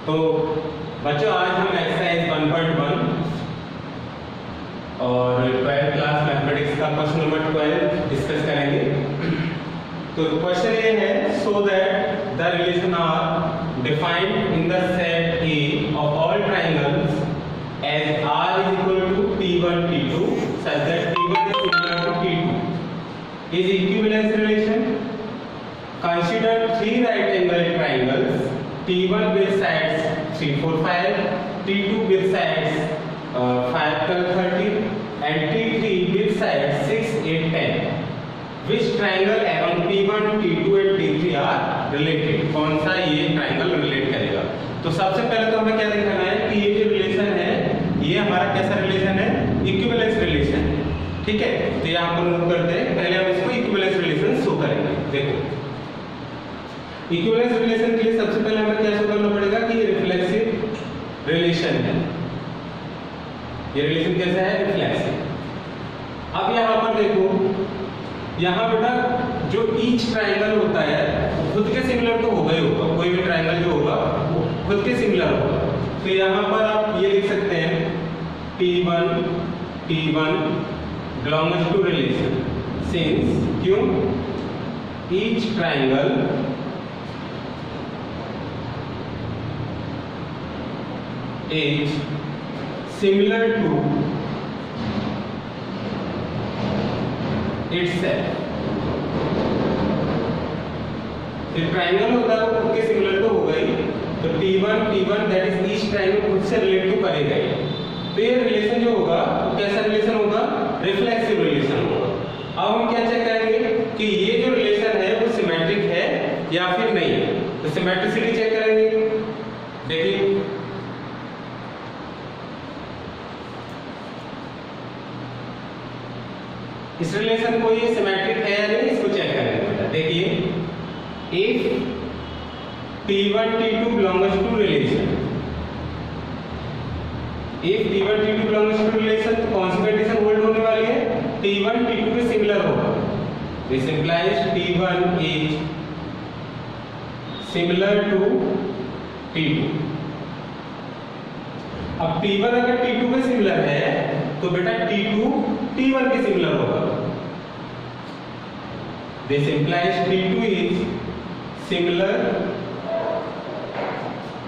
तो बच्चों आज हम एक्सरसाइज 1.1 और 12th क्लास मैथमेटिक्स का क्वेश्चन नंबर 12 डिस्कस करेंगे। तो क्वेश्चन ये है, so that the relation are defined in the set A of all triangles as r is equal to t1 t2 such that t1 is similar to t2 is equivalence relation. Consider three right angle triangles, t1 with sides 3, 4, 5, t2 with sides 5, 12, 13 and t3 with sides 6, 8, 10. Which triangle among t1, t2 and t3 are related? कौन सा ये triangle relate करेगा? तो सबसे पहले तो हमें क्या दिखाना है कि ये जो रिलेशन है ये हमारा कैसा रिलेशन है? इक्विवेलेंस रिलेशन है। ठीक है, तो यहाँ पर नोट करते हैं। पहले हम इसको इक्विवेलेंस रिलेशन शो करेंगे। देखो, इक्विवेलेंस रिलेशन के लिए सबसे पहले हमें क्या शो करना पड़ेगा कि ये रिफ्लेक्सिव रिलेशन है। ये रिलेशन कैसा है? रिफ्लेक्सिव। अब यहाँ पर देखो, यहाँ बेटा जो ईच ट्राइंगल होता है खुद के सिमिलर तो होगा ही होगा, कोई भी ट्राइंगल जो होगा वो खुद के सिमिलर होगा। तो यहाँ पर आप ये लिख सकते हैं T1 belongs to relation since क्यों each triangle is similar to itself। जो ट्राइंगल होता है वो खुद के सिमिलर तो होगा ही, तो T1 that is each triangle खुद से रिलेट तो करेगा ही। तो ये रिलेशन जो होगा तो कैसा रिलेशन होगा? रिफ्लेक्सिव रिलेशन होगा। अब हम क्या चेक करेंगे कि ये जो रिलेशन है वो सिमेट्रिक है या फिर नहीं है। तो सिमेट्रिसिटी चेक करेंगे। देखिए, इस रिलेशन को ये सिमेट्रिक है या नहीं, इसको चेक करेंगे बेटा। देखिए, if T1 T2 belongs to relation, if T1 T2 belongs to relation तो कौन सी कंडीशन होल्ड होने वाली है? T1 T2 के सिमिलर होगा। This implies T1 is similar to T2। अब T1 अगर T2 के सिमिलर है तो बेटा T2 T1 के सिमिलर होगा। This implies T2 is similar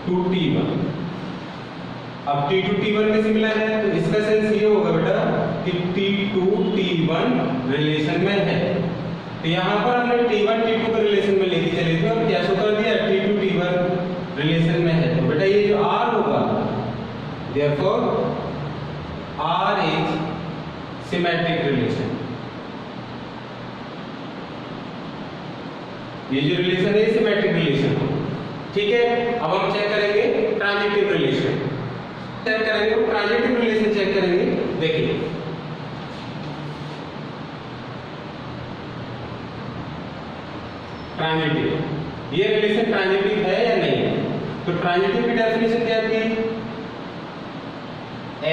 to T1। अब T2 T1 के सिमिलर है तो इसका सेंस ये होगा बेटा कि T2 T1 रिलेशन में है। तो यहाँ पर हमने T1 T2 को रिलेशन में लेके चले थे और क्या शो कर दिया? T2 T1 रिलेशन में है। तो बेटा ये जो R होगा, therefore R is symmetric relation। ये जो रिलेशन है सिमेट्रिक रिलेशन है। ठीक है, अब हम चेक करेंगे ट्रांजिटिव रिलेशन। चेक करेंगे तो ट्रांजिटिव रिलेशन चेक करेंगे। देखिए, ट्रांजिटिव, ये रिलेशन ट्रांजिटिव है या नहीं है? तो ट्रांजिटिव की डेफिनेशन क्या थी?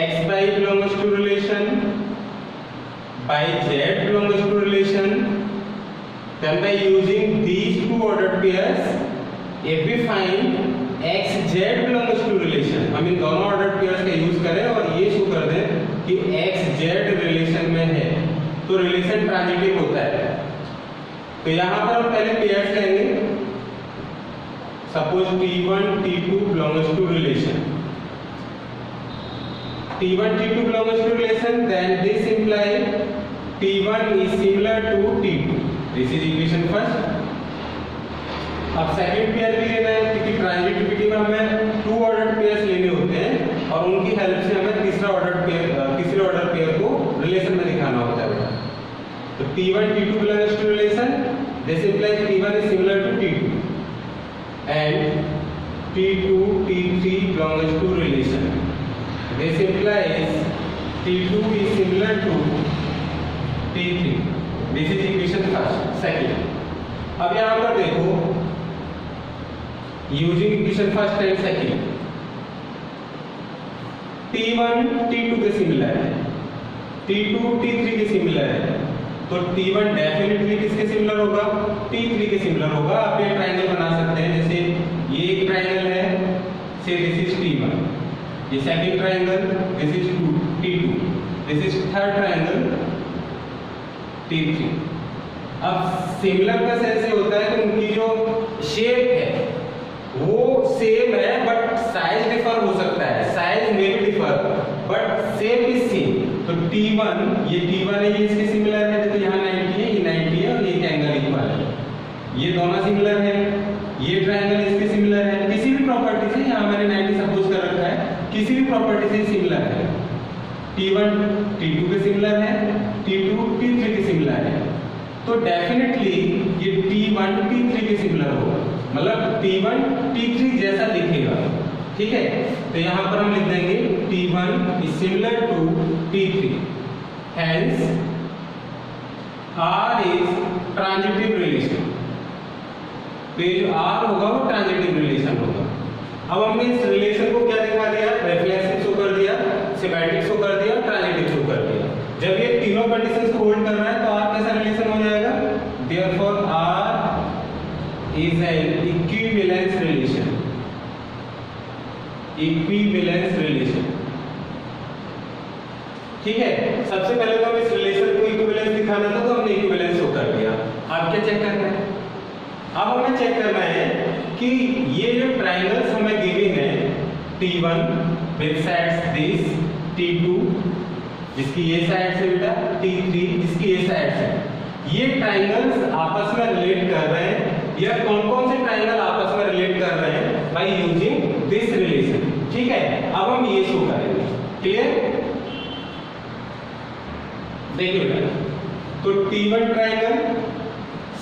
x by belongs to relation, by z belongs to relation, then by using these two ordered pairs if we find x z belongs to relation, हम इन दोनों ऑर्डर्ड पेयर्स का यूज करें और ये शो कर दें कि x z रिलेशन में है तो रिलेशन ट्रांजिटिव होता है। तो यहाँ पर हम पहले पेयर्स लेंगे। Suppose T1 T2 belongs to relation, T1 T2 belongs to relation, then this implies T1 is similar to T2। This is equation first। अब सेकंड पेयर भी लेना है क्योंकि ट्रांजिटिविटी में हमें टू ऑर्डर्ड पेयर्स लेने होते हैं और उनकी हेल्प से हमें तीसरे ऑर्डर पेयर को रिलेशन में दिखाना होता है बेटा। तो T1 T2 belongs to relation, this implies T1 is similar to T2 and T2 T3 belongs to relation, this implies T2 is similar to T3। This is equation first। second, अब यहाँ पर देखो, using equation first and second, T1 T2 के similar है, T2 T3 के similar है, तो T1 definitely किसके सिमिलर होगा? T3 के सिमिलर होगा। आप ये ट्रायंगल बना सकते हैं, जैसे ये एक ट्रायंगल है say this is T1, ये second triangle, this is T2, this is third triangle T3। अब सिमिलर का सेंस ये होता है कि उनकी जो शेप है वो सेम है बट साइज डिफर हो सकता है, साइज में भी differ but same is same. तो T1 ये T1 है, ये इसके सिमिलर है, तो यहाँ 90 है, ये 90 है और ये एंगल इक्वल है, ये दोनों सिमिलर है, ये ट्रायंगल इसके सिमिलर है, किसी भी प्रॉपर्टी से, यहाँ मैंने 90 सपोज कर रखा है, किसी भी प्रॉपर्टी से सिमिलर है। T1 T2 के सिमिलर है, T2 T3 के सिमिलर है, तो डेफिनेटली ये T1 T3 के सिमिलर होगा, मतलब T1 T3 जैसा दिखेगा, ठीक है। तो यहाँ पर हम लिख देंगे T1 is similar to T3, hence R is transitive relation। तो ये जो R होगा वो ट्रांजिटिव रिलेशन होगा। अब हमने इस रिलेशन को क्या दिखा दिया, रिफ्लेक्सिव शो कर दिया, सिमेट्रिक शो कर दिया, ट्रांजिटिव शो कर दिया। जब ये तीनों कंडीशंस को होल्ड कर रहा है तो R कैसा रिलेशन हो जाएगा, therefore R is an equivalence relation, equivalence relation, ठीक है। सबसे पहले तो हम इस रिलेशन को इक्विवेलेंस दिखाना था तो हमने इक्विवेलेंस शो कर दिया। अब क्या चेक करना है, अब हमें चेक करना है कि ये जो ट्रायंगल्स हमें गिवन है T1 with sides this, T2 जिसकी ये साइड से बेटा, T3 जिसकी ये साइड से, ये ट्रायंगल्स आपस में रिलेट कर रहे हैं, या कौन-कौन से ट्रायंगल आपस में रिलेट कर रहे हैं बाय यूजिंग दिस रिलेशन, ठीक है। अब हम ये शो करेंगे, क्लियर। देखिए बेटा, तो T1 ट्रायंगल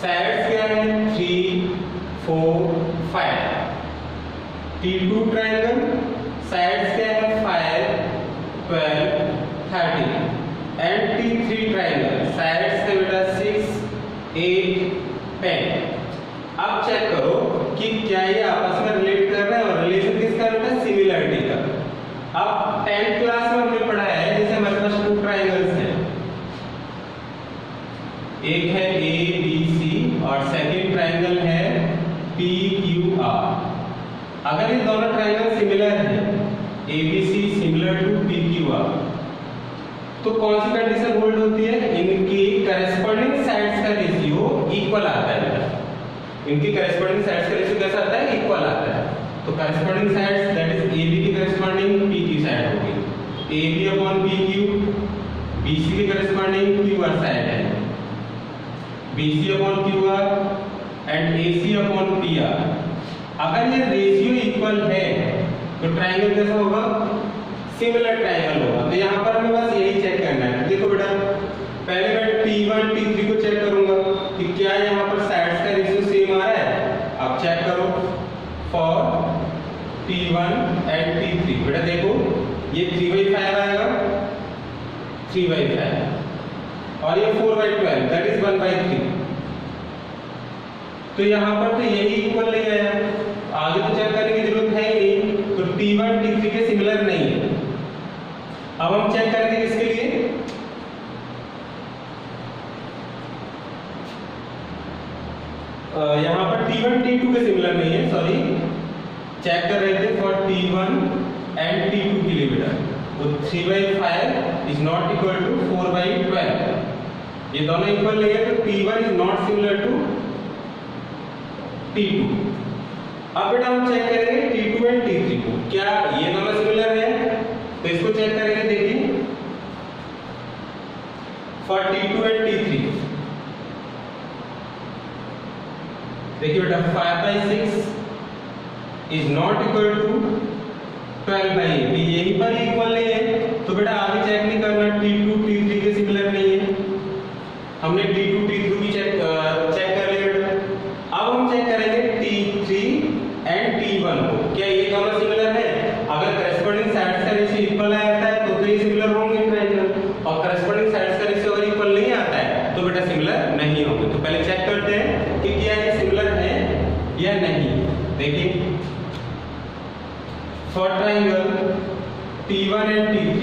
साइड्स क्या है 3 4 5, T2 ट्रायंगल साइड्स क्या है 5 12 13 एंड T3 ट्रायंगल साइड्स के बेटा 6 8 10। अब चेक करो कि क्या ये आपस में रिलेट कर रहे हैं, और रिलेशन किसका बेटा, सिमिलरिटी का। अब 10th क्लास में हमने पढ़ा है, जैसे हमारे पास 2 ट्रायंगल्स हैं, एक है ABC और सेकंड ट्रायंगल है PQR। अगर ये दोनों ट्रायंगल सिमिलर हैं, ABC सिमिलर टू PQR, तो कौन सी कंडीशन होल्ड होती है, इनकी करेस्पॉन्डिंग साइड्स का रेशियो इक्वल आता है बेटा। इनकी करेस्पॉन्डिंग साइड्स का रेशियो कैसा आता है, इक्वल आता है। तो corresponding sides that is AB की करेस्पॉन्डिंग PQ साइड होगी, AB अपॉन PQ, BC की करेस्पॉन्डिंग QR साइड है, BC upon QR and AC upon PR। अगर ये रेशियो इक्वल है तो ट्रायंगल कैसा होगा, सिमिलर ट्रायंगल होगा। तो यहाँ पर हमें बस यही चेक करना है। देखो बेटा, पहले मैं T1 T3 को चेक करूंगा कि क्या यहाँ पर साइड्स का रेशियो सेम आ रहा है। अब चेक करो फॉर T1 एंड T3, बेटा देखो ये 3/5 आएगा, 3/5 और ये 4/12 दैट इज 1/3। तो यहाँ पर तो यही इक्वल नहीं आया, आगे तो चेक करने की जरूरत है ही नहीं, तो T1 T3 के सिमिलर नहीं है। अब हम चेक करेंगे किसके लिए, यहाँ पर T1 T2 के सिमिलर नहीं है, सॉरी चेक कर रहे थे फॉर T1 एंड T2 के लिए बेटा। तो 3/5 इज नॉट इक्वल टू 4/12, ये दोनों इक्वल नहीं है, तो T1 is not similar to T2। अब बेटा हम चेक करेंगे T2 एंड T3 को, क्या ये दोनों सिमिलर है, तो इसको चेक करेंगे। देखिए फॉर T2 एंड T3, देखिए बेटा 5/6 इज नॉट इक्वल टू 12/8, यही पर इक्वल नहीं है, तो बेटा आगे चेक नहीं करना, T2 T3 के सिमिलर नहीं है, हमने T2 T3 भी चेक कर लिया बेटा। अब हम चेक करेंगे T3 एंड T1 को, क्या ये दोनों सिमिलर है। अगर करेस्पॉन्डिंग साइड्स का रेशियो इक्वल आता है तो ये सिमिलर होंगे ट्रायंगल, और करेस्पॉन्डिंग साइड्स का रेशियो अगर इक्वल नहीं आता है तो बेटा सिमिलर नहीं होंगे। तो पहले चेक करते हैं कि क्या ये सिमिलर है या नहीं। देखिए for triangle T1 and T3,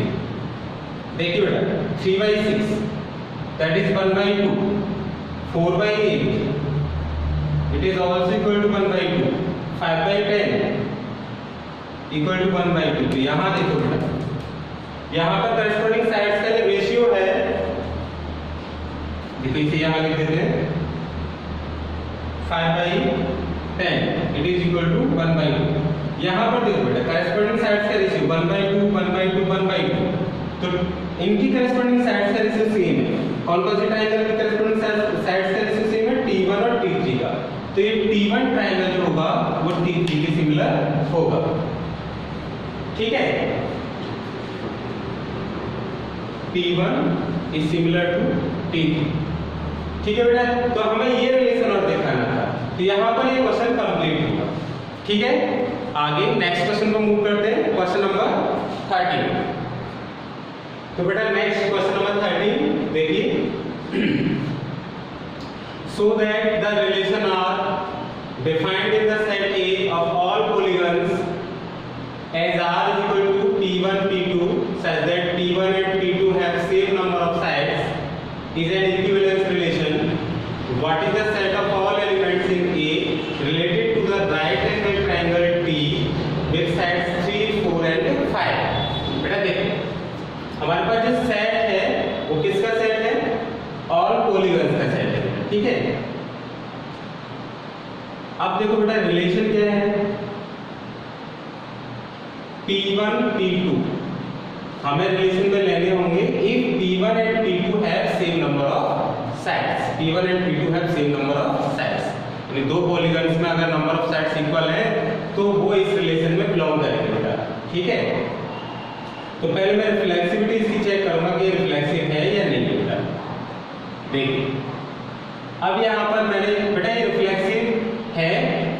देखिए बेटा 3/6 that is 1/2, 4/8 it is also equal to 1/2, 5/10 equal to 1/2। तो यहाँ देखो बेटा, यहाँ पर करस्पॉन्डिंग साइड्स का जो रेशियो है, देखो इसे यहाँ लिख देते हैं 5/10 इट इज इक्वल टू 1/2। यहाँ पर देखो बेटा करस्पॉन्डिंग साइड्स का रेशियो 1/2 1/2 1/2, तो इनकी करस्पॉन्डिंग साइड्स का रेशियो सेम है। कौन कौन से ट्रायंगल की करस्पॉन्डिंग साइड्स का रेशियो सेम है? T1 और T3 का। तो ये T1 ट्रायंगल जो होगा वो T3 के सिमिलर होगा, ठीक है। T1 is similar to T3, ठीक है बेटा। तो हमें ये रिलेशन और दिखाना था, तो यहाँ पर ये क्वेश्चन कंप्लीट हुआ, ठीक है। आगे नेक्स्ट क्वेश्चन को मूव करते हैं, क्वेश्चन नंबर 13। तो बेटा नेक्स्ट क्वेश्चन नंबर 13 देखिए, so that the relation are defined in the set A of all polygons as r is equal to P1 P2 such that P1 and P2 have same number of sides is an equivalence relation. What is the set of all elements in A related to the right angle triangle T with sides 3, 4 and 5? बेटा देखो हमारे पास जो set है वो किसका set है? All polygons का set है, ठीक है। अब देखो बेटा रिलेशन क्या है? P1 P2 हमें रिलेशन में लेने होंगे if P1 and P2 have same number of sides। P1 and P2 have same number of sides, यानी दो पॉलीगन्स में अगर नंबर ऑफ साइड्स इक्वल है तो वो इस रिलेशन में बिलोंग करेंगे बेटा, ठीक है। तो पहले मैं रिफ्लेक्सिविटी इसकी चेक करूंगा कि रिफ्लेक्सिव है या नहीं बेटा। देखिए अब यहाँ पर मैंने बेटा ये रिफ्लेक्सिव है,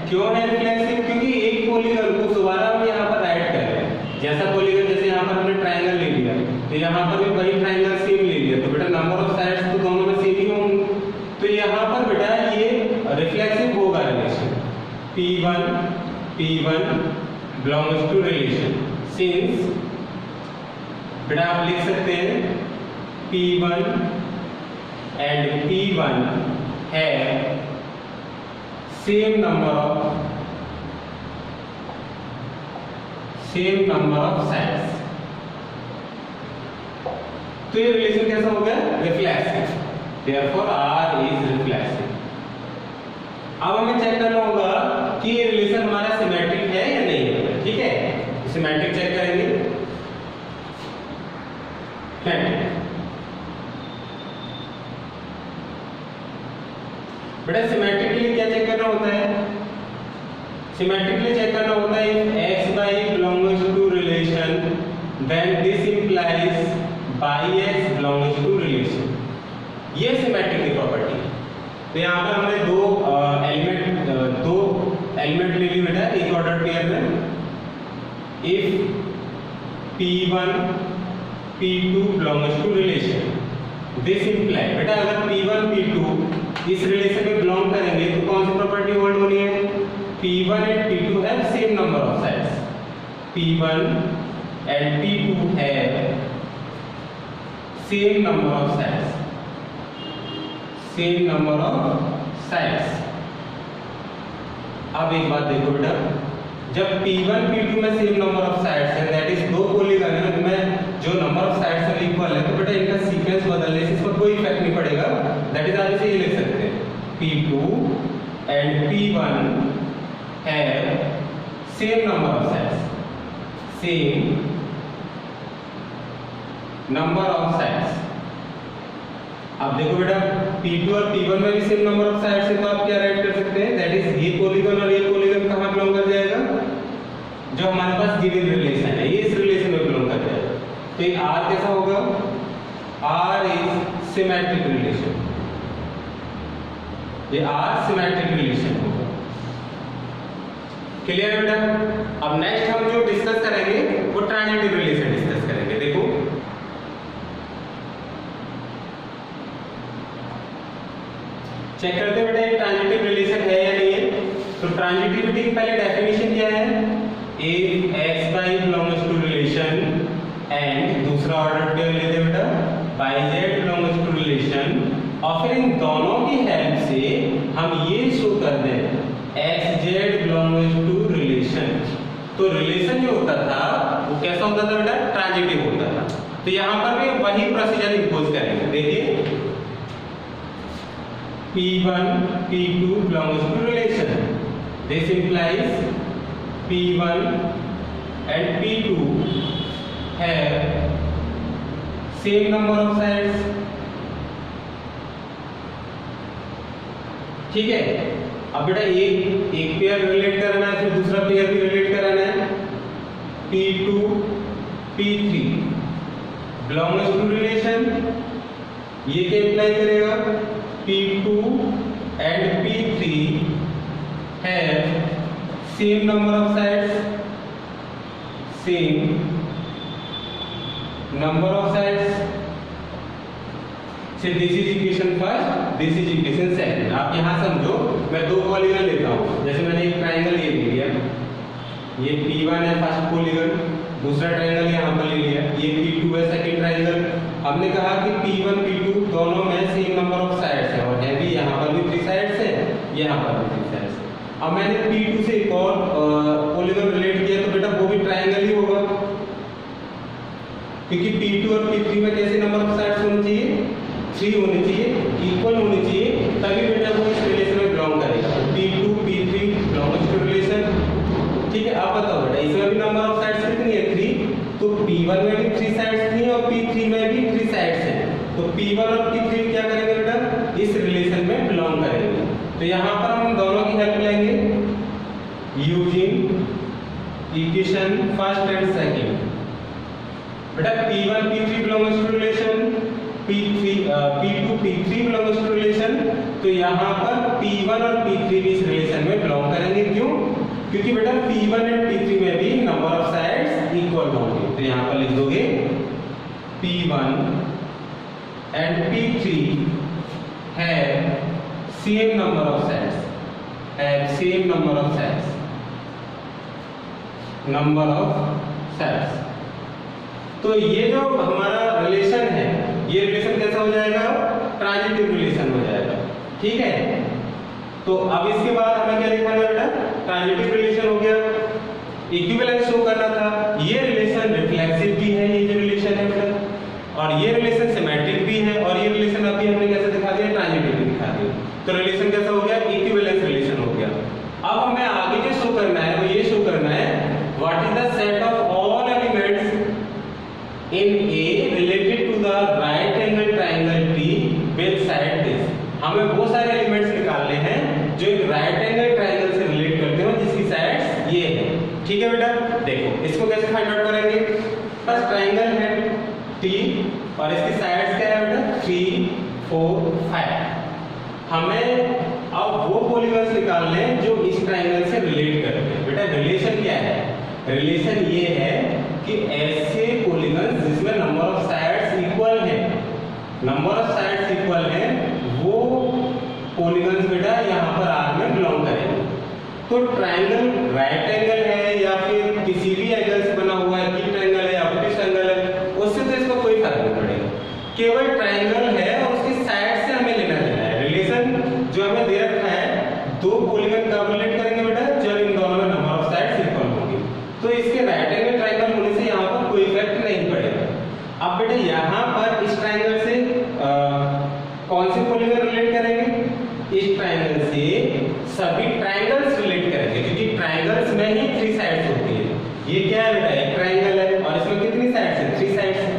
क्यों है रिफ्लेक्सिव? क्योंकि एक पॉलीगन को दोबारा हम यहाँ पर राइट कर रहे हैं, जैसा पॉलीगन जैसे यहाँ पर हमने ट्रायंगल ले लिया तो यहाँ पर भी वही ट्रायंगल सेम ले लिया, तो बेटा नंबर ऑफ साइड्स तो दोनों में सेम ही होंगे। तो यहाँ पर बेटा ये रिफ्लेक्सिव होगा relation P1 belongs to relation since बेटा आप लिख सकते हैं P1 and P1 have same number of sides। तो ये रिलेशन कैसा हो गया? Reflexive, therefore R is reflexive। अब हमें चेक करना होगा कि ये रिलेशन हमारा सिमेट्रिक है या नहीं है, ठीक है। सिमेट्रिक चेक करेंगे, बेटा सिमेट्रिक के लिए क्या चेक करना होता है? सिमेट्रिक के लिए चेक करना होता है if x by belongs to relation then this implies by x belongs to relation। ये सिमेट्रिक की प्रॉपर्टी है। तो यहाँ पर हमने दो एलिमेंट ले ली बेटा एक ऑर्डर पेयर में। if P1 P2 belongs to relation this implies बेटा अगर P1 P2 इस रिलेशन में बिलोंग करेंगे तो कौन सी प्रॉपर्टी होल्ड होनी है? P1 and P2 have same number of sides। P1 and P2 have same number of sides। same number of sides। अब एक बात देखो बेटा, जब P1 P2 में सेम नंबर ऑफ साइड्स है, दैट इज दो पॉलीगन है उनमें जो नंबर ऑफ साइड्स है इक्वल है, तो बेटा इनका सीक्वेंस बदलने से इसमें कोई इफेक्ट नहीं पड़ेगा। दैट इज आप इसे ये लिख सकते हैं P2 and P1 have same number of sides. Same number of sides. अब देखो बेटा P2 और P1 में भी सेम नंबर ऑफ साइड्स है, तो आप क्या राइट कर सकते हैं? दैट इज ये पॉलीगन और ये पॉलीगन कहां बिलोंग कर जाएगा? जो हमारे पास गिवन रिलेशन है ये इस रिलेशन में बिलोंग कर जाएगा। तो ये R कैसा होगा? R is symmetric relation. ये R सिमेट्रिक रिलेशन होगा। क्लियर है बेटा? अब नेक्स्ट हम जो डिस्कस करेंगे वो ट्रांजिटिव रिलेशन डिस्कस करेंगे। देखो चेक करते हैं बेटा ये ट्रांजिटिव रिलेशन है या नहीं है। तो ट्रांजिटिविटी की पहले डेफिनेशन क्या है? if x by belongs to relation and दूसरा ऑर्डर पेयर लेते हैं बेटा by z belongs to relation, और फिर इन दोनों की हेल्प से हम ये शो कर दें xz belongs to relation। तो रिलेशन जो होता था वो कैसा होता था बेटा, ट्रांजिटिव होता था। तो यहाँ पर भी वही प्रोसीजर इम्पोज करेंगे। देखिए P1 P2 belongs to relation. This implies P1 and P2 have same number of sides. ठीक है, अब बेटा एक पेयर रिलेट कराना है, फिर दूसरा पेयर भी रिलेट कराना है। P2 P3 belongs to relation, ये क्या इम्प्लाई करेगा, P2 and P3 have same number of sides, same number of sides. So this is equation first, this is equation second. आप यहाँ समझो, मैं दो पॉलीगन लेता हूँ, जैसे मैंने एक ट्राइंगल ये ले लिया, ये P1 है फर्स्ट पॉलीगन, दूसरा ट्राइंगल यहाँ पर ले लिया, ये P2 है सेकंड ट्राइंगल। हमने कहा कि P1 P2 दोनों में सेम नंबर ऑफ साइड्स है, और है भी, यहाँ पर भी 3 साइड्स है, यहाँ पर भी 3 साइड्स है। अब मैंने P2 से एक और पॉलीगन रिलेट किया, तो बेटा वो भी ट्राइंगल ही होगा, क्योंकि P2 और P3 में कैसे नंबर ऑफ साइड्स होने चाहिए, 3 होने चाहिए, इक्वल होने चाहिए, तभी बेटा वो इस रिलेशन में बिलोंग करेगा। तो P2 P3 belongs to relation. ठीक है, अब बताओ बेटा इसमें भी नंबर ऑफ साइड्स कितनी है, 3, तो P1 में भी 3 साइड्स थी और P3 में भी 3 साइड्स हैं, तो P1 और P3 क्या करेंगे बेटा, इस रिलेशन में बिलोंग करेंगे। तो यहाँ पर हम दोनों की हेल्प लेंगे using equation first and second. बेटा P1 P3 belongs to relation, P2 P3 belongs to relation, तो यहाँ पर P1 और P3 भी इस रिलेशन में बिलोंग करेंगे। क्यों? क्योंकि बेटा P1 एंड P3 में भी नंबर ऑफ साइड्स इक्वल होंगे। तो यहाँ पर लिख दोगे P1 and P3 have same number of sides, have same number of sides, number of sides। तो ये जो हमारा रिलेशन है, ये रिलेशन कैसा हो जाएगा, ट्रांजिटिव रिलेशन हो जाएगा। ठीक है, तो अब इसके बाद हमें क्या लिखना है बेटा, ट्रांजिटिव रिलेशन हो गया, इक्विवेलेंस शो करना था। ये रिलेशन रिफ्लेक्सिव भी है, ये जो रिलेशन है बेटा, और ये रिलेशन सिमेट्रिक भी है, और ये रिलेशन अभी हमने कैसे दिखा दिया, ट्रांजिटिव दिखा दिया। तो रिलेशन कैसा हो गया, इक्विवेलेंस रिलेशन हो गया। अब हमें आगे जो शो करना है वो ये शो करना है what is the set of all elements in A related to the right angle triangle T with side this। हमें वो सारे एलिमेंट्स निकालने हैं जो एक राइट एंगल ट्रायंगल से रिलेट करते हो, जिसकी साइड्स ये है। ठीक है बेटा, देखो इसको कैसे फाइंड आउट करेंगे। फर्स्ट ट्रायंगल है T और इसकी साइड्स क्या है बेटा, 3 4 5। हमें अब वो पॉलीगन्स निकालने हैं जो इस ट्रायंगल से रिलेट करते हैं। बेटा रिलेशन क्या है, रिलेशन ये है कि ऐसे पॉलीगन्स जिसमें नंबर ऑफ साइड्स इक्वल है, नंबर ऑफ साइड्स इक्वल है, वो पॉलीगन्स बेटा यहाँ पर R में बिलोंग करेंगे। तो ट्रायंगल राइट एंगल है या फिर किसी भी एंगल से बना हुआ है, एक्यूट एंगल है या ऑब्टयूस एंगल है, उससे तो इसका कोई फर्क नहीं पड़ेगा, केवल ट्रायंगल है और उसकी साइड से हमें लेना देना है। रिलेशन जो हमें दे रखा है, दो पॉलीगन कब रिलेट करेंगे बेटा, जब इन दोनों में नंबर ऑफ साइड्स इक्वल होंगे। तो इसके राइट एंगल ट्रायंगल होने से यहाँ पर कोई इफेक्ट नहीं पड़ेगा। अब बेटा यहाँ पर इस ट्रायंगल से कौन से पॉलीगन रिलेट करेंगे, इस ट्रायंगल से सभी ट्रायंगल्स रिलेट करेंगे, क्योंकि ट्रायंगल्स में ही 3 साइड्स होती है। ये क्या है बेटा, एक ट्रायंगल है और इसमें कितनी साइड्स हैं, 3 साइड्स हैं।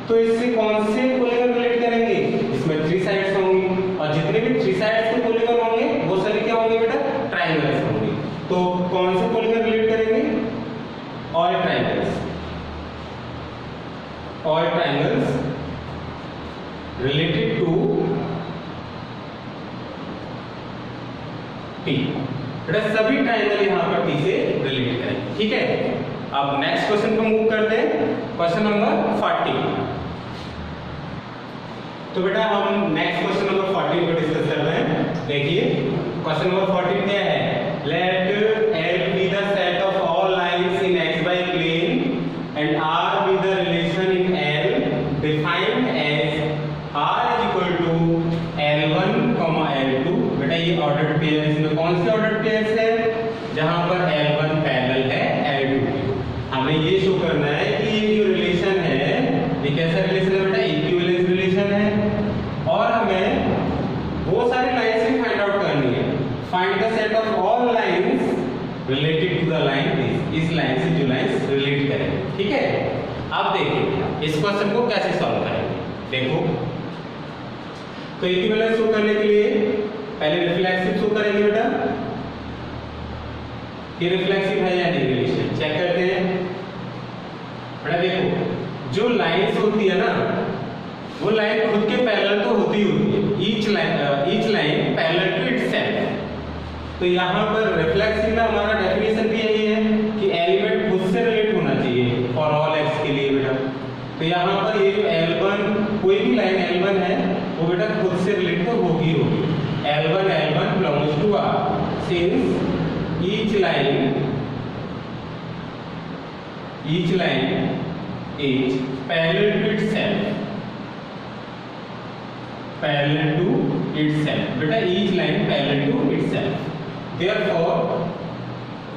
तो इससे कौन से पॉलीगन रिलेट करेंगे, इसमें 3 साइड्स होंगी, और जितने भी 3 साइड्स के पॉलीगन होंगे वो सभी क्या होंगे बेटा, ट्रायंगल्स होंगे। तो कौन से पॉलीगन रिलेट करेंगे, all triangles related to T। बेटा सभी ट्रायंगल यहाँ पर T से रिलेट करेंगे। ठीक है, अब नेक्स्ट क्वेश्चन को मूव करते हैं, क्वेश्चन नंबर 40। तो बेटा हम नेक्स्ट क्वेश्चन नंबर 40 को डिस्कस कर रहे हैं। देखिए क्वेश्चन नंबर 40 क्या है, late L be the set of all lines in xy plane and R be the relation in L defined as R is equal to L1, L2। बेटा ये ordered pair, इसमें कौन से ऑर्डर्ड पेयर्स है, जहां पर L1 पैरेलल है L2 की। हमें ये शो करना है कि ये जो रिलेशन है ये कैसा रिलेशन है बेटा, इक्विवेलेंस रिलेशन है। और हमें वो सारी लाइंस भी फाइंड आउट करनी है। Find the set of all lines related to the line इस लाइन से जो लाइंस रिलेट करें। ठीक है, अब देखिए इस क्वेश्चन को कैसे सॉल्व करेंगे। देखो, तो इक्विवेलेंस शो करने के लिए पहले रिफ्लेक्सिव शो करेंगे बेटा कि रिफ्लेक्सिव है या नहीं, रिलेशन चेक करते हैं बेटा। देखो जो लाइंस होती है ना, वो लाइन खुद के पैरेलल तो होती है, each line parallel to itself. तो यहाँ पर रिफ्लेक्सिव का हमारा डेफिनेशन भी यही है कि एलिमेंट खुद से रिलेट होना चाहिए फॉर ऑल एक्स के लिए बेटा। तो यहाँ पर ये जो L1 कोई भी लाइन L1 है वो बेटा खुद से रिलेट तो होगी L1 belongs to R since each line is parallel to itself बेटा each line parallel to itself, therefore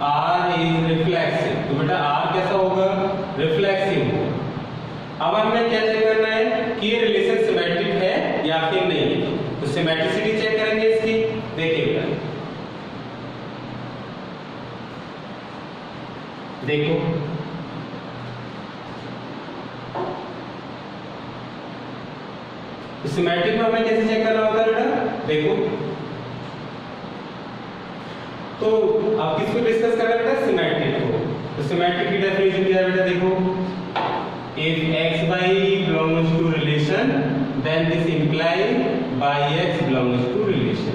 R is reflexive। तो बेटा R कैसा होगा, रिफ्लेक्सिव होगा। अब हमें क्या चेक करना है कि ये रिलेशन सिमेट्रिक है या फिर नहीं है। तो सिमेट्रिसिटी चेक करेंगे इसकी। देखिए देखो सिमेट्रिक में हमें कैसे चेक करना होता है बेटा, देखो तो आप किसको डिस्कस कर रहे हैं बेटा, सिमेट्रिक को। तो सिमेट्रिक की डेफिनेशन क्या है बेटा, देखो if x by belongs to relation then this imply by x belongs to relation।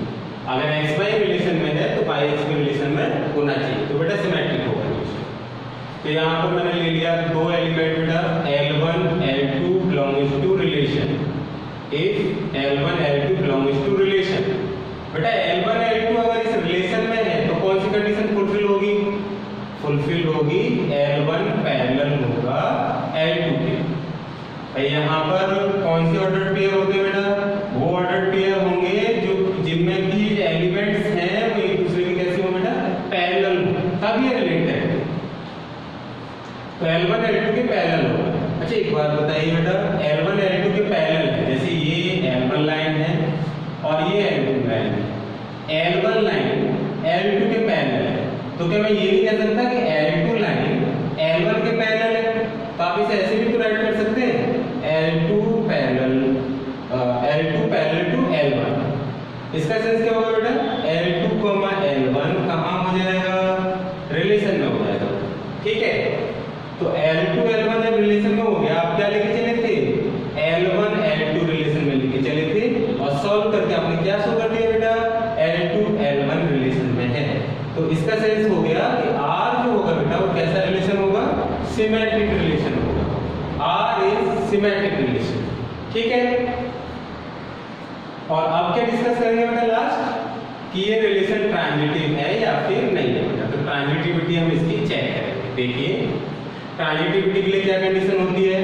अगर x by रिलेशन में है तो by x भी रिलेशन में होना चाहिए, तो बेटा सिमेट्रिक होगा रिलेशन। तो यहाँ पर मैंने ले लिया दो एलिमेंट बेटा L1 L2 belongs to relation। if L1 L2 belongs to relation, बेटा L1 L2 अगर इस रिलेशन में है तो कौन सी कंडीशन फुलफिल होगी, L1 पैरेलल होगा L2 के। यहाँ पर कौन से ऑर्डर पेयर होते हैं बेटा, वो ऑर्डर पेयर होंगे जो जिनमें भी एलिमेंट्स हैं वो एक दूसरे के कैसे हो बेटा, पैरेलल हो, तब ये रिलेट करेंगे। तो L1 L2 के पैरेलल होगा। अच्छा एक बात बताइए बेटा, L1 L2 के पैरेलल है, जैसे ये L1 लाइन है और ये L2 लाइन है। L1 लाइन L2 के पैरेलल है, तो क्या मैं ये नहीं कह सकता कि L2 लाइन L1 के पैरेलल है? तो आप इसे ऐसे भी तो राइट कर सकते हैं L2 पैरेलल टू L1। इसका सेंस क्या होगा बेटा, L2, L1 कहाँ हो जाएगा, रिलेशन में हो जाएगा। ठीक है, तो L2 L1 जब रिलेशन में हो गया, आप क्या लेके चले थे, L1 L2 रिलेशन में लेके चले थे और सॉल्व करके आपने क्या शो कर दिया बेटा, L2 L1 रिलेशन में है। तो इसका सेंस हो गया कि R जो होगा बेटा वो कैसा रिलेशन होगा, सिमेट्रिक रिलेशन होगा। R is symmetric relation. ठीक है, और अब क्या डिस्कस करेंगे बेटा लास्ट, कि ये रिलेशन ट्रांजिटिव है या फिर नहीं है बेटा। तो ट्रांजिटिविटी हम इसकी चेक करेंगे। देखिए ट्रांजिटिविटी के लिए क्या कंडीशन होती है,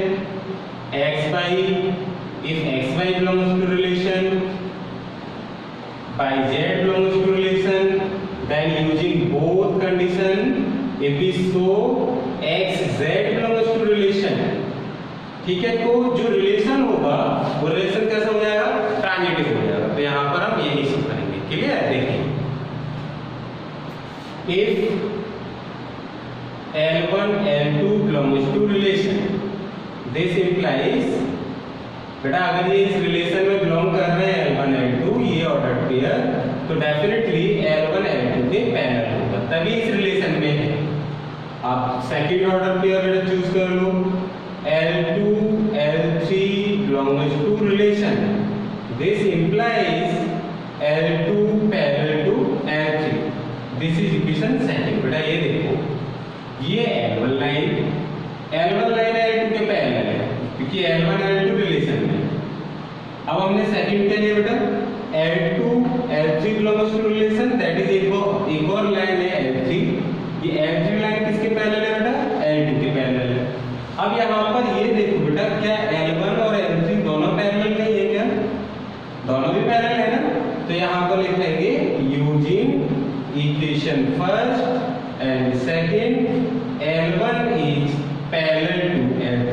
x by if x by belongs to relation by z belongs to relation then using both condition if we show x z belongs to relation। ठीक है, तो जो रिलेशन होगा वो रिलेशन कैसा हो जाएगा, ट्रांजिटिव हो जाएगा। तो यहाँ पर हम यही शो करेंगे। क्लियर, देखिए if L1 L2 belongs to relation this implies बेटा अगर ये इस रिलेशन में बिलोंग कर रहे हैं L1 L2 ये ऑर्डर पेयर, तो डेफिनेटली L1 L2 के पैरेलल होगा, तभी इस रिलेशन में है। आप सेकंड ऑर्डर पेयर बेटा चूज कर लो, L2 L3 belongs to relation this implies L2 parallel to L3। This is equation second. बेटा ये देखो ये L1 लाइन L2 के पैरेलल है क्योंकि L1 L2 रिलेशन में। अब हमने सेकंड क्या लिया बेटा, L2 L3 belongs to relation, that is एक और लाइन है L3। ये L3 लाइन किसके पैरेलल है बेटा, L2 के पैरेलल है। अब यहाँ पर ये देखो बेटा क्या L1 और L3 दोनों पैरेलल नहीं है क्या, दोनों भी पैरेलल है ना। तो यहाँ पर लिखेंगे using equation first and second L1 is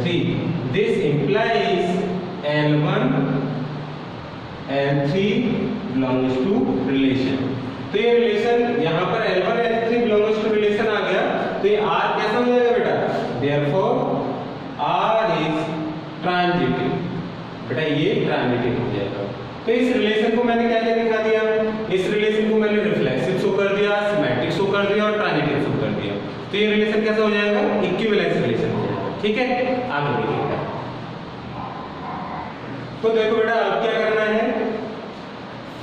3. This implies L1 L3 belongs to relation. तो ये रिलेशन यहाँ पर L1 L3 belongs to relation आ गया, तो ये R कैसा हो जाएगा बेटा? Therefore R is transitive. बेटा ये ट्रांजिटिव हो जाएगा। तो इस रिलेशन को मैंने क्या क्या दिखा दिया? इस रिलेशन को मैंने रिफ्लेक्सिव शो कर दिया, सिमेट्रिक शो कर दिया और ट्रांजिटिव शो कर दिया। तो ये रिलेशन कैसा हो जाएगा? इक्विवेलेंस रिलेशन हो जाएगा। ठीक है, आगे देखिएगा। तो देखो बेटा अब क्या करना है,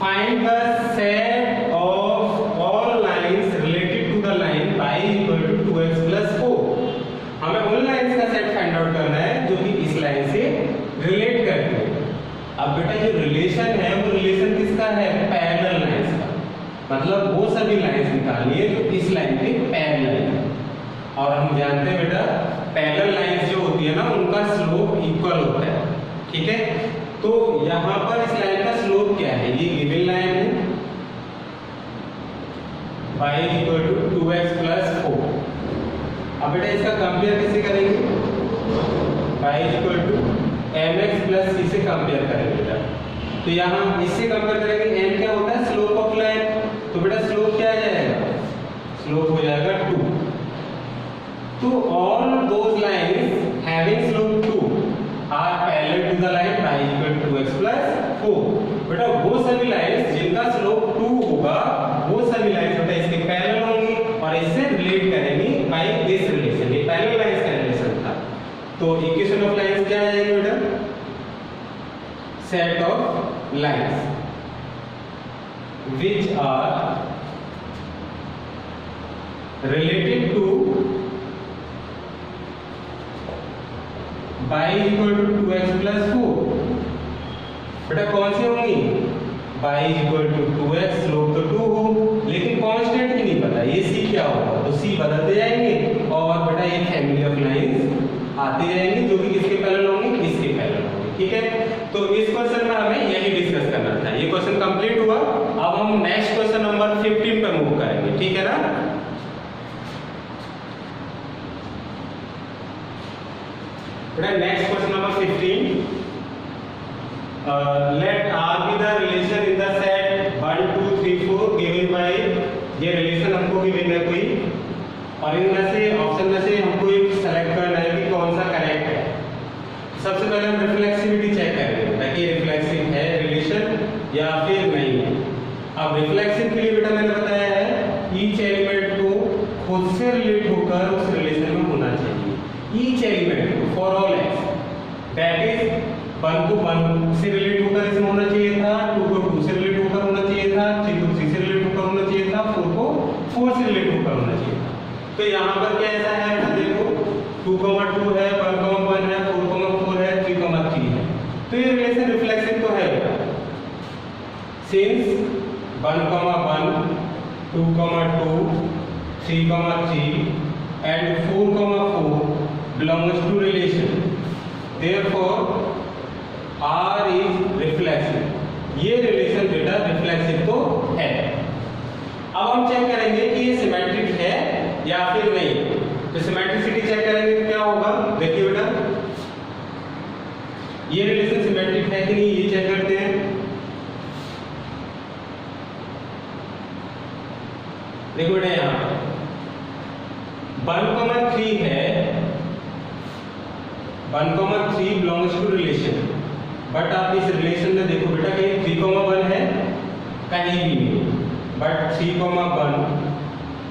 find the set of all lines related to the line y equal to 2x plus 4। हमें उन लाइंस का सेट फाइंड आउट करना है जो कि इस लाइन से रिलेट करती है। अब बेटा जो रिलेशन है वो रिलेशन किसका है? पैरेलल लाइंस का, मतलब वो सभी लाइंस निकालनी है जो इस लाइन पे पैरेलल है। और हम जानते हैं बेटा पैरेलल लाइंस जो होती है ना उनका स्लोप इक्वल होता है। ठीक है, तो यहाँ पर इस लाइन का स्लोप क्या है? ये गिवन लाइन है y equal to 2x plus 4। अब बेटा इसका कंपेयर कैसे करेंगे? y equal to mx plus c से कंपेयर करेंगे बेटा। तो यहाँ इससे कंपेयर करेंगे, m क्या होता है? Slope of line. तो बेटा स्लोप क्या आ जाएगा? स्लोप हो जाएगा 2। तो all those lines having slope 2 are parallel to the line y equal to 2x plus 4। बेटा वो सभी लाइंस जिनका स्लोप 2 होगा वो सभी लाइंस बेटा इसके पैरेलल होंगी और इससे रिलेट करेंगी बाय दिस रिलेशन। ये पैरेलल लाइंस का रिलेशन था। तो इक्वेशन ऑफ लाइंस क्या आ जाएगा बेटा? Set of lines which are related to y equal to 2x plus 4। बेटा कौन सी होंगी? y equal to 2x, slope तो 2 हो लेकिन कांस्टेंट की नहीं पता, ये c क्या होगा, तो c बदलते जाएंगे और बेटा ये फैमिली ऑफ लाइंस आती जाएंगी जो कि किसके पैरेलल होंगी? इसके पैरेलल होंगी। ठीक है, तो इस क्वेश्चन में हमें यही डिस्कस करना था। ये क्वेश्चन कंप्लीट हुआ। अब हम नेक्स्ट क्वेश्चन नंबर 15 पे मूव करेंगे। ठीक है ना? Next question number 15, let R be the relation in the set 1 2 3 4 given by, ये रिलेशन हमको गिवन है कोई और इनमें से ऑप्शन में से हमको एक सेलेक्ट करना है कि कौन सा करेक्ट है। सबसे पहले हम रिफ्लेक्सिविटी चेक करेंगे ताकि रिफ्लेक्सिव है रिलेशन या फिर नहीं है। अब रिफ्लेक्सिव के लिए बेटा मैंने बताया है ईच एलिमेंट को खुद से रिलेट होकर उस रिलेशन में होना चाहिए। ईच एलिमेंट को for all x, that is 1 को 1 से रिलेट होकर इसमें होना चाहिए था, 2 को 2 से रिलेट होकर होना चाहिए था, 3 को 3 से रिलेट होकर होना चाहिए था, 4 को 4 से रिलेट होकर होना चाहिए था। तो यहाँ पर क्या ऐसा है बेटा? देखो 2, 2 है, 1, 1 है, 4, 4 है, 3, 3 है। तो ये रिलेशन रिफ्लेक्सिव तो है बेटा। Since 1, 1, 2, 2, 3, 3 and 4, 4 belongs to relation, therefore R is reflexive। ये रिलेशन बेटा रिफ्लेक्सिव तो है। अब हम चेक करेंगे कि ये सिमेट्रिक है या फिर नहीं। तो सिमेट्रिसिटी चेक करेंगे क्या होगा? देखिए बेटा ये रिलेशन सिमेट्रिक है कि नहीं ये चेक करते हैं। देखो बेटा यहाँ 1, 3 है, 1, 3 बिलोंग्स टू रिलेशन, बट आप इस रिलेशन में देखो बेटा कहीं 3, 1 है, कहीं भी नहीं, but 3, 1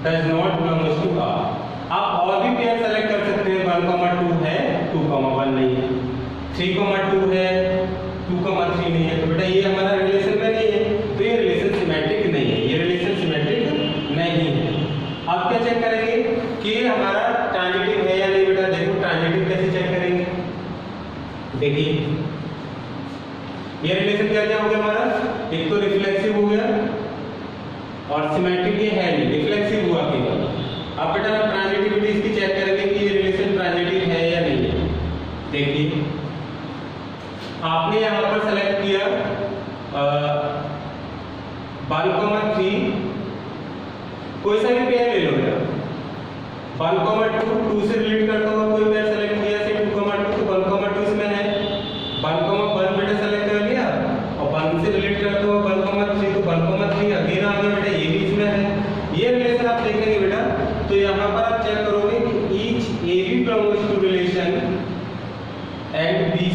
does not belongs to R। आप और भी पेयर सेलेक्ट कर सकते हैं। 1, 2 है, 2, 1 नहीं है, 3, 2 है, 2, 3 नहीं है। तो बेटा ये हमारा रिलेशन में नहीं है, तो ये रिलेशन सिमेट्रिक नहीं है, ये रिलेशन सिमेट्रिक नहीं है। अब क्या चेक करेंगे कि हमारा ट्रांजिटिव है या नहीं बेटा। देखो ट्रांजिटिव कैसे चेक करेंगे? देखिए ये रिलेशन क्या क्या हो गया हमारा? एक तो रिफ्लेक्सिव हो गया और सिमेट्रिक ये है नहीं, रिफ्लेक्सिव हुआ केवल। अब बेटा ट्रांजिटिविटी इसकी चेक करेंगे कि ये रिलेशन ट्रांजिटिव है या नहीं है। देखिए आपने यहाँ पर सेलेक्ट किया 1, 3, कोई सा भी पेयर ले लो बेटा। 1, 2 से रिलेट करता हुआ कोई पेयर सेलेक्ट किया, से 2, 2 तो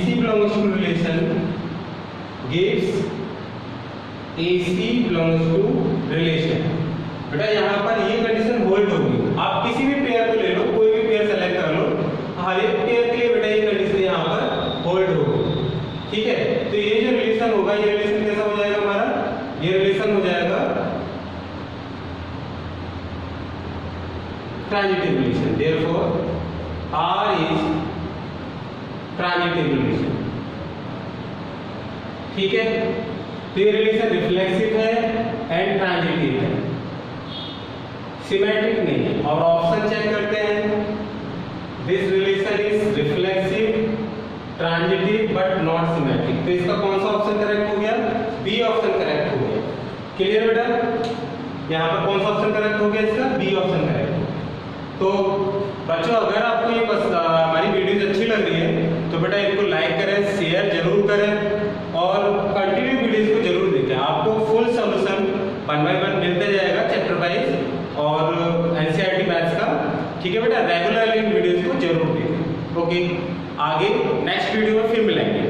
BC belongs to relation gives AC belongs to relation। बेटा यहाँ पर ये कंडीशन होल्ड होगी। आप किसी भी पेयर को ले लो, कोई भी पेयर सेलेक्ट कर लो, हर एक पेयर के लिए बेटा ये कंडीशन यहाँ पर होल्ड होगी। ठीक है, तो ये जो रिलेशन होगा, ये रिलेशन कैसा हो जाएगा हमारा, ये रिलेशन हो जाएगा transitive relation. Therefore R is transitive relation. ठीक है, तो ये रिलेशन रिफ्लेक्सिव है एंड ट्रांजिटिव है, सिमेट्रिक नहीं है। और ऑप्शन चेक करते हैं, this relation is reflexive, transitive but not symmetric. तो इसका कौन सा ऑप्शन करेक्ट हो गया, बी ऑप्शन करेक्ट हो गया। क्लियर बेटा, यहाँ पर कौन सा ऑप्शन करेक्ट हो गया, इसका बी ऑप्शन करेक्ट। तो बच्चों अगर आपको ये हमारी वीडियोस अच्छी लग रही है तो बेटा इनको लाइक करें, शेयर जरूर करें और कंटिन्यू वीडियोस को जरूर देखें। आपको फुल सॉल्यूशन 1 बाय 1 मिलते जाएगा चैप्टर वाइज और एनसीईआरटी मैथ्स का। ठीक है बेटा, रेगुलरली इन वीडियोस को जरूर देखें। ओके, आगे नेक्स्ट वीडियो में फिर मिलेंगे।